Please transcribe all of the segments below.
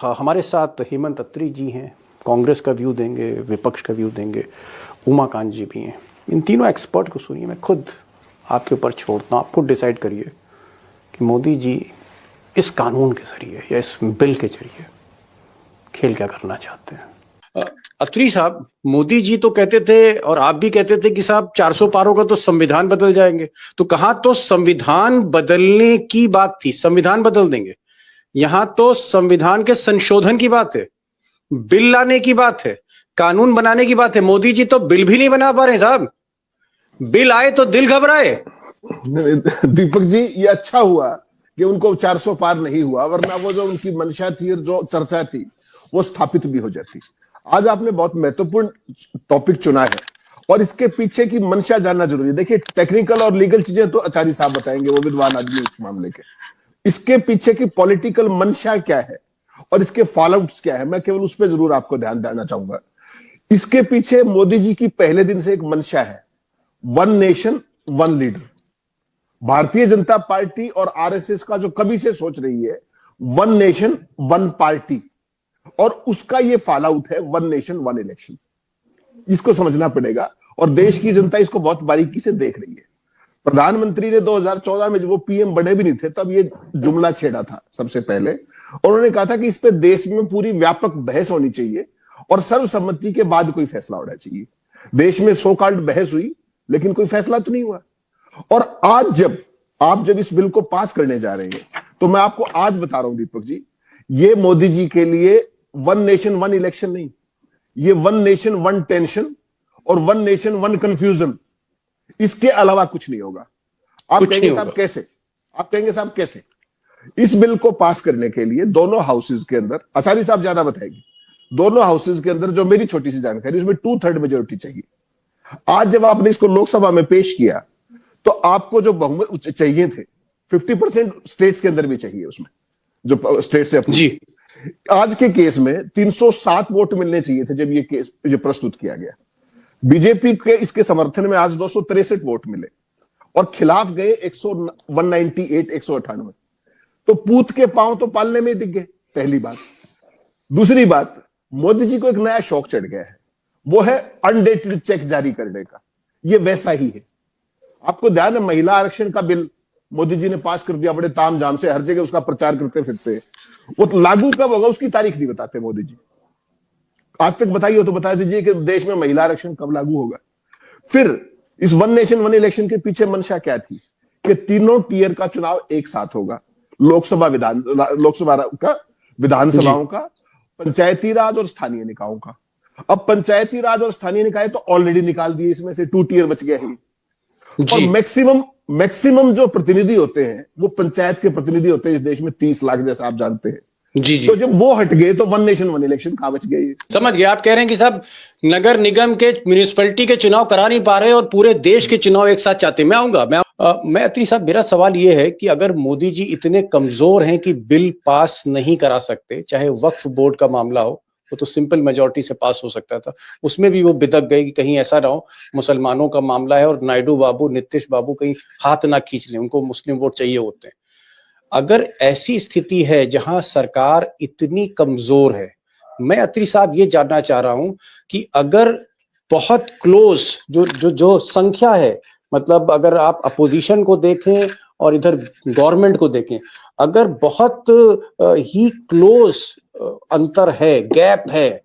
हमारे साथ हेमंत अत्री जी हैं, कांग्रेस का व्यू देंगे, विपक्ष का व्यू देंगे, उमाकांत जी भी हैं। इन तीनों एक्सपर्ट को सुनिए, मैं खुद आपके ऊपर छोड़ता हूँ, आप खुद डिसाइड करिए कि मोदी जी इस कानून के जरिए या इस बिल के जरिए खेल क्या करना चाहते हैं। अत्री साहब, मोदी जी तो कहते थे और आप भी कहते थे कि साहब 400 पारों का तो संविधान बदल जाएंगे, तो कहां तो संविधान बदलने की बात थी, संविधान बदल देंगे। यहां तो संविधान के संशोधन की बात है, बिल लाने की बात है, कानून बनाने की बात है। मोदी जी तो बिल भी नहीं बना पा रहे साहब, बिल आए तो दिल घबराए। दीपक जी, ये अच्छा हुआ कि उनको 400 पार नहीं हुआ, वरना वो जो उनकी मंशा थी और जो चर्चा थी वो स्थापित भी हो जाती। आज आपने बहुत महत्वपूर्ण टॉपिक चुना है और इसके पीछे की मंशा जानना जरूरी है। देखिए, टेक्निकल और लीगल चीजें तो आचार्य साहब बताएंगे, वो विद्वान आदमी इस मामले के। इसके पीछे की पॉलिटिकल मंशा क्या है और इसके फॉलोआउट्स क्या है, मैं केवल उस पर जरूर आपको ध्यान देना चाहूंगा। इसके पीछे मोदी जी की पहले दिन से एक मंशा है, one nation one leader. Bharatiya Janata party और आरएसएस का जो कभी से सोच रही है वन नेशन वन पार्टी, और उसका ये फॉल आउट है वन नेशन वन इलेक्शन। इसको समझना पड़ेगा और देश की जनता इसको बहुत बारीकी से देख रही है। प्रधानमंत्री ने 2014 में जब वो पीएम बने भी नहीं थे तब ये जुमला छेड़ा था सबसे पहले, और उन्होंने कहा था कि इस पे देश में पूरी व्यापक बहस होनी चाहिए और सर्वसम्मति के बाद कोई फैसला होना चाहिए। देश में सो कॉल्ड बहस हुई लेकिन कोई फैसला तो नहीं हुआ। और आज जब आप इस बिल को पास करने जा रहे हैं, तो मैं आपको आज बता रहा हूं दीपक जी, ये मोदी जी के लिए वन नेशन वन इलेक्शन नहीं, ये वन नेशन वन टेंशन और वन नेशन वन कंफ्यूजन, इसके अलावा कुछ नहीं होगा। आप कहेंगे साहब कैसे? आप कहेंगे साहब कैसे? इस बिल को पास करने के लिए दोनों हाउसेज के अंदर, आचार्य साहब ज्यादा बताएंगे, दोनों हाउसेज के अंदर जो मेरी छोटी सी जानकारी, उसमें 2/3 मेजोरिटी चाहिए। आज जब आपने इसको लोकसभा में पेश किया तो आपको जो बहुमत चाहिए थे 50% स्टेट्स के अंदर भी चाहिए, उसमें जो स्टेट से जी, आज के केस में 307 वोट मिलने चाहिए थे जब ये केस जो प्रस्तुत किया गया। बीजेपी के इसके समर्थन में आज 263 वोट मिले और खिलाफ गए 198 तो पूत के पांव तो पालने में दिख गए, पहली बात। दूसरी बात, मोदी जी को एक नया शौक चढ़ गया है, वो है अनडेटेड चेक जारी करने का। ये वैसा ही है। आपको ध्यान है, महिला आरक्षण का बिल मोदी जी ने पास कर दिया बड़े तामझाम से, हर जगह उसका प्रचार करते फिरते। वो लागू कब होगा उसकी तारीख नहीं बताते मोदी जी। आज तक बताइए तो बता दीजिए कि देश में महिला आरक्षण कब लागू होगा। फिर इस वन नेशन वन इलेक्शन के पीछे मंशा क्या थी कि तीनों टीयर का चुनाव एक साथ होगा, लोकसभा का, विधानसभाओं का, पंचायती राज और स्थानीय निकायों का। अब पंचायती राज और स्थानीय निकाय तो ऑलरेडी निकाल दिए, इसमें से 2 टीयर बच गए हैं। और मैक्सिमम जो प्रतिनिधि होते हैं वो पंचायत के प्रतिनिधि होते हैं इस देश में, 30 लाख जैसा आप जानते हैं। जी। तो जब वो हट गए तो वन नेशन वन इलेक्शन कहां बच गए? समझ गए। आप कह रहे हैं कि साहब नगर निगम के, म्युनिसिपैलिटी के चुनाव करा नहीं पा रहे और पूरे देश के चुनाव एक साथ चाहते हैं। मैं आऊंगा, मैं अत्री साहब, मेरा सवाल ये है कि अगर मोदी जी इतने कमजोर हैं कि बिल पास नहीं करा सकते, चाहे वक्फ बोर्ड का मामला हो, वो तो सिंपल मेजॉरिटी से पास हो सकता था, उसमें भी वो बिदक गए कि कहीं ऐसा ना हो मुसलमानों का मामला है और नायडू बाबू, नीतीश बाबू कहीं हाथ ना खींच लें, उनको मुस्लिम वोट चाहिए होते हैं। अगर ऐसी स्थिति है जहां सरकार इतनी कमजोर है, मैं अत्री साहब ये जानना चाह रहा हूं कि अगर बहुत क्लोज जो संख्या है, मतलब अगर आप अपोजिशन को देखें और इधर गवर्नमेंट को देखें, अगर बहुत ही क्लोज अंतर है, गैप है,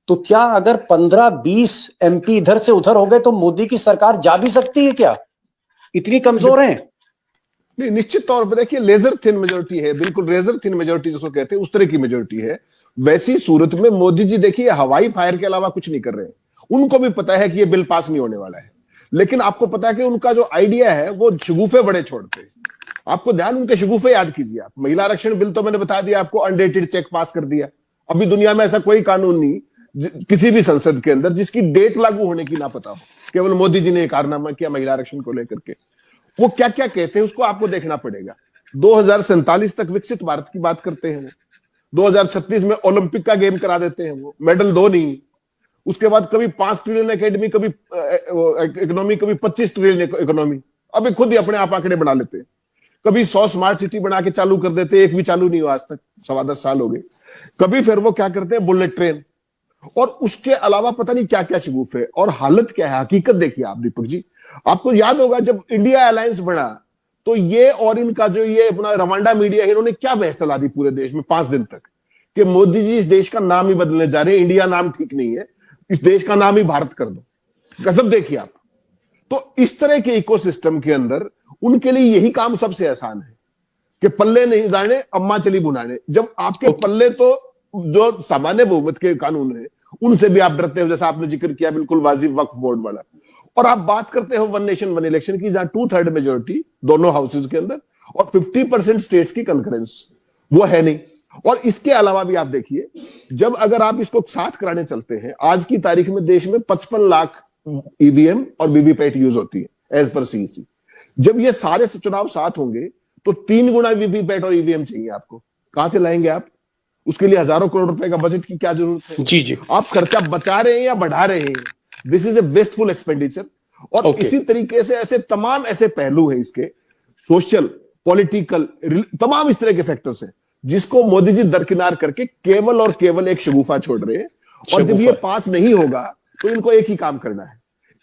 तो क्या अगर 15-20 एमपी इधर से उधर हो गए तो मोदी की सरकार जा भी सकती है क्या? इतनी कमजोर है? नहीं, निश्चित तौर पर देखिए, लेजर थिन मेजोरिटी है, बिल्कुल रेजर थिन मेजोरिटी जिसको कहते हैं, उस तरह की मेजोरिटी है। वैसी सूरत में मोदी जी देखिए हवाई फायर के अलावा कुछ नहीं कर रहे हैं। उनको भी पता है कि ये बिल पास नहीं होने वाला है, लेकिन आपको पता है कि उनका जो आइडिया है वो शगुफे बड़े छोड़ते हैं। आपको ध्यान, उनके शगुफे याद कीजिए आप। महिला आरक्षण बिल तो मैंने बता दिया आपको, अनडेटेड चेक पास कर दिया। अभी दुनिया में ऐसा कोई कानून नहीं किसी भी संसद के अंदर जिसकी डेट लागू होने की ना पता हो, केवल मोदी जी ने कारनामा किया महिला आरक्षण को लेकर के। वो क्या क्या कहते हैं उसको आपको देखना पड़ेगा। 2047 तक विकसित भारत की बात करते हैं वो, 2036 में ओलंपिक का गेम करा देते हैं वो, मेडल 2 नहीं। उसके बाद कभी 5 ट्रिलियन इकोनॉमी, कभी 25 ट्रिलियन इकोनॉमी। अभी खुद ही अपने आप आंकड़े बना लेते हैं। कभी 100 स्मार्ट सिटी बना के चालू कर देते, एक भी चालू नहीं हुआ आज तक, 10.25 साल हो गए। कभी फिर वो क्या करते हैं, बुलेट ट्रेन, और उसके अलावा पता नहीं क्या क्या शगुफे। और हालत क्या है, हकीकत देखिए आप दीपक जी, आपको याद होगा जब इंडिया अलायंस बना तो ये और इनका जो ये अपना रवांडा मीडिया है, इन्होंने क्या बहस चला दी पूरे देश में 5 दिन तक कि मोदी जी इस देश का नाम ही बदलने जा रहे हैं, इंडिया नाम ठीक नहीं है, इस देश का नाम ही भारत कर दो। गजब देखिए आप। तो इस तरह के इकोसिस्टम के अंदर उनके लिए यही काम सबसे आसान है कि पल्ले नहीं दाने अम्मा चली बुनाने। जब आपके पल्ले तो जो सामान्य बहुमत के कानून है उनसे भी आप डरते हो, जैसा आपने जिक्र किया बिल्कुल वाजिब वक्फ बोर्ड वाला, और आप बात करते हो वन नेशन वन इलेक्शन की, जहां 2/3 मेजोरिटी दोनों हाउसेज के अंदर और 50% स्टेट्स की कंकरेंस, वो है नहीं। और इसके अलावा भी आप देखिए, जब अगर आप इसको साथ कराने चलते हैं, आज की तारीख में देश में 55 लाख ईवीएम और वीवीपैट यूज होती है एज पर सीईसी। जब ये सारे चुनाव साथ होंगे तो 3 गुना वीवीपैट और ईवीएम चाहिए आपको, कहां से लाएंगे आप? उसके लिए हजारों करोड़ रुपए का बजट की क्या जरूरत है? जी जी, आप खर्चा बचा रहे हैं या बढ़ा रहे हैं? This is a wasteful expenditure. और इसी तरीके से ऐसे तमाम ऐसे पहलू हैं इसके, सोशल, पॉलिटिकल, तमाम इस तरह के फैक्टर्स हैं जिसको मोदी जी दरकिनार करके केवल और केवल एक शगुफा छोड़ रहे हैं। और जब ये पास नहीं होगा तो इनको एक ही काम करना है,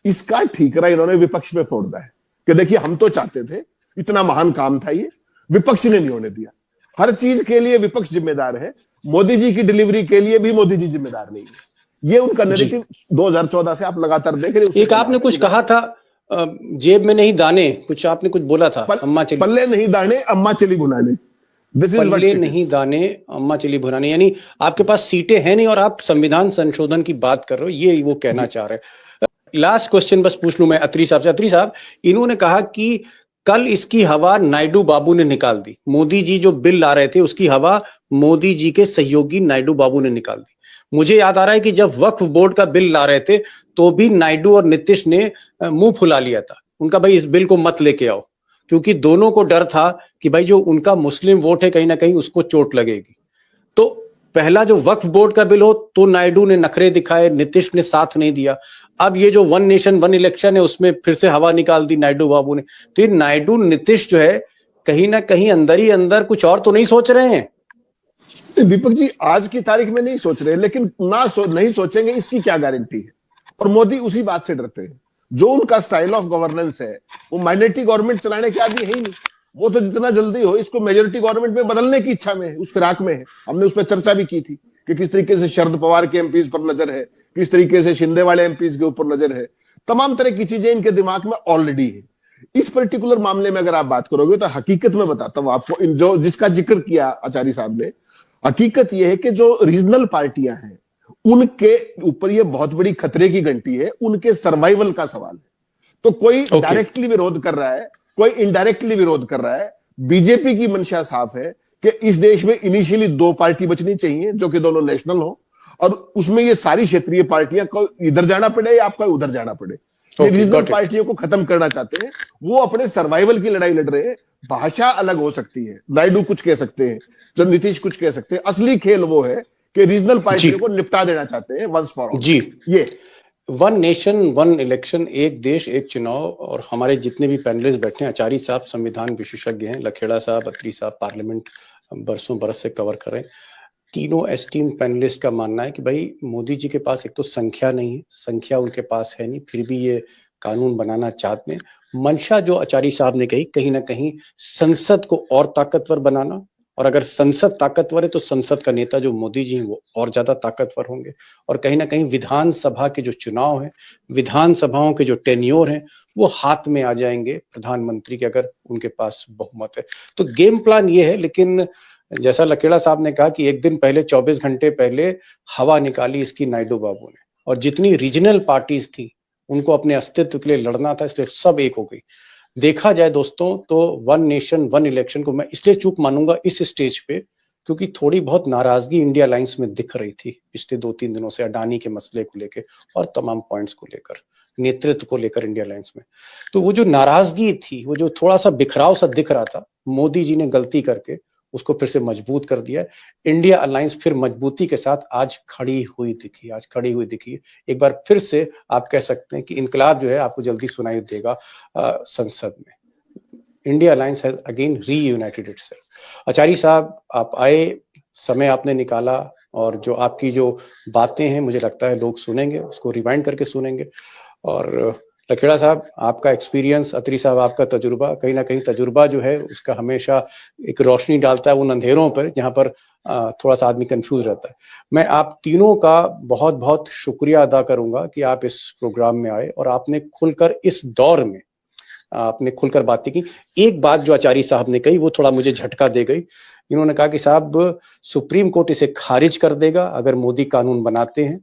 इसका ठीकरा इन्होंने विपक्ष पे फोड़ना है कि देखिए हम तो चाहते थे, इतना महान काम था ये, विपक्ष ने नहीं होने दिया। हर चीज के लिए विपक्ष जिम्मेदार है, मोदी जी की डिलीवरी के लिए भी मोदी जी जिम्मेदार नहीं है। ये उनका नैरेटिव 2014 से आप लगातार देख रहे हो। एक आपने कुछ कहा था, जेब में नहीं दाने, कुछ आपने कुछ बोला था, अम्मा चली, पल्ले नहीं दाने अम्मा चली भुनाने। पल्ले नहीं दाने अम्मा चली भुनाने, यानी आपके पास सीटें हैं नहीं और आप संविधान संशोधन की बात कर रहे हो, ये वो कहना चाह रहे हैं। लास्ट क्वेश्चन बस पूछ लूं मैं अत्री साहब से। अत्री साहब, इन्होंने कहा कि कल इसकी हवा नायडू बाबू ने निकाल दी, मोदी जी जो बिल ला रहे थे उसकी हवा मोदी जी के सहयोगी नायडू बाबू ने निकाल दी। मुझे याद आ रहा है कि जब वक्फ बोर्ड का बिल ला रहे थे तो भी नायडू और नीतीश ने मुंह फुला लिया था, उनका भाई इस बिल को मत लेके आओ, क्योंकि दोनों को डर था कि भाई जो उनका मुस्लिम वोट है कहीं ना कहीं उसको चोट लगेगी। तो पहला जो वक्फ बोर्ड का बिल हो तो नायडू ने नखरे दिखाए, नीतीश ने साथ नहीं दिया। अब ये जो वन नेशन वन इलेक्शन है उसमें फिर से हवा निकाल दी नायडू बाबू ने। तो ये नायडू नीतीश जो है कहीं ना कहीं अंदर ही अंदर कुछ और तो नहीं सोच रहे हैं? दीपक जी, आज की तारीख में नहीं सोच रहे, लेकिन नहीं सोचेंगे इसकी क्या गारंटी है? और मोदी उसी बात से डरते हैं। जो उनका स्टाइल ऑफ गवर्नेंस है वो माइनॉरिटी गवर्नमेंट चलाने के आदमी है ही नहीं। वो तो जितना जल्दी हो इसको मेजोरिटी गवर्नमेंट में बदलने की इच्छा में है, उस फिराक में है। हमने उस पर चर्चा भी की थी कि किस तरीके से शरद पवार के एमपीज पर नजर है, किस तरीके से शिंदे वाले एमपीज के ऊपर नजर है। तमाम तरह की चीजें इनके दिमाग में ऑलरेडी है। इस पर्टिकुलर मामले में अगर आप बात करोगे तो हकीकत में बताता हूं आपको, जो जिसका जिक्र किया आचार्य साहब ने, हकीकत यह है कि जो रीजनल पार्टियां हैं उनके ऊपर यह बहुत बड़ी खतरे की घंटी है, उनके सर्वाइवल का सवाल है। तो कोई डायरेक्टली विरोध कर रहा है, कोई इनडायरेक्टली विरोध कर रहा है। बीजेपी की मंशा साफ है कि इस देश में इनिशियली 2 पार्टी बचनी चाहिए जो कि दोनों नेशनल हो, और उसमें ये सारी क्षेत्रीय पार्टियां को इधर जाना पड़े या आपका उधर जाना पड़े। ये रीजनल पार्टियों को खत्म करना चाहते हैं, वो अपने सर्वाइवल की लड़ाई लड़ रहे हैं। भाषा अलग हो सकती है, नायडू कुछ कह सकते हैं, जो नीतीश कुछ कह सकते हैं, असली खेल वो है कि रीजनल पार्टियों को निपटा देना चाहते हैं वंस फॉर ऑल। जी, ये वन नेशन वन इलेक्शन, एक देश एक चुनाव। और हमारे जितने भी पैनलिस्ट बैठे हैं, आचार्य साहब संविधान विशेषज्ञ हैं, लखेड़ा साहब, अत्री साहब पार्लियामेंट बरसों बरस से कवर कर रहे हैं। तीनों एस्टीम पैनलिस्ट का मानना है कि भाई मोदी जी के पास एक तो संख्या नहीं है, संख्या उनके पास है नहीं, फिर भी ये कानून बनाना चाहते हैं। मंशा जो आचार्य साहब ने कही, कहीं ना कहीं संसद को और ताकतवर बनाना, और अगर संसद ताकतवर है तो संसद का नेता जो मोदी जी हैं वो और ज्यादा ताकतवर होंगे। और कहीं ना कहीं विधानसभा के जो चुनाव है, विधानसभाओं के जो टेन्योर हैं वो हाथ में आ जाएंगे प्रधानमंत्री के, अगर उनके पास बहुमत है। तो गेम प्लान ये है। लेकिन जैसा लकेड़ा साहब ने कहा कि एक दिन पहले, 24 घंटे पहले हवा निकाली इसकी नायडू बाबू ने, और जितनी रीजनल पार्टीज थी उनको अपने अस्तित्व के लिए लड़ना था, इसलिए सब एक हो गई। देखा जाए दोस्तों तो वन नेशन वन इलेक्शन को मैं इसलिए चूक मानूंगा इस स्टेज पे, क्योंकि थोड़ी बहुत नाराजगी इंडिया अलायंस में दिख रही थी पिछले 2-3 दिनों से, अडानी के मसले को लेकर और तमाम पॉइंट्स को लेकर, नेतृत्व को लेकर इंडिया अलायंस में। तो वो जो नाराजगी थी, वो जो थोड़ा सा बिखराव सा दिख रहा था, मोदी जी ने गलती करके उसको फिर से मजबूत कर दिया है। इंडिया अलायंस फिर मजबूती के साथ आज खड़ी हुई दिखी। एक बार फिर से आप कह सकते हैं कि इनकलाब जो है आपको जल्दी सुनाई देगा संसद में। India alliance has again reunited itself. Acharya साहब, आप आए, समय आपने निकाला, और जो आपकी जो बातें हैं मुझे लगता है लोग सुनेंगे, उसको रिवाइंड करके सुनेंगे। और लखेड़ा साहब आपका एक्सपीरियंस, अत्री साहब आपका तजुर्बा, कहीं ना कहीं तजुर्बा जो है उसका हमेशा एक रोशनी डालता है उन अंधेरों पर जहां पर थोड़ा सा आदमी कंफ्यूज रहता है। मैं आप तीनों का बहुत बहुत शुक्रिया अदा करूंगा कि आप इस प्रोग्राम में आए और आपने खुलकर इस दौर में आपने खुलकर बातें की। एक बात जो आचार्य साहब ने कही वो थोड़ा मुझे झटका दे गई। इन्होंने कहा कि साहब सुप्रीम कोर्ट इसे खारिज कर देगा अगर मोदी कानून बनाते हैं,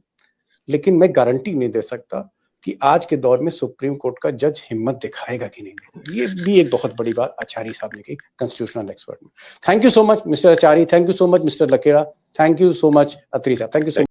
लेकिन मैं गारंटी नहीं दे सकता कि आज के दौर में सुप्रीम कोर्ट का जज हिम्मत दिखाएगा कि नहीं। ये भी एक बहुत बड़ी बात आचार्य साहब ने कही, कॉन्स्टिट्यूशनल एक्सपर्ट में। Thank you so much mister Acharya, thank you so much mister Lakhera, thank you so much Atri साहब, थैंक यू सो मच।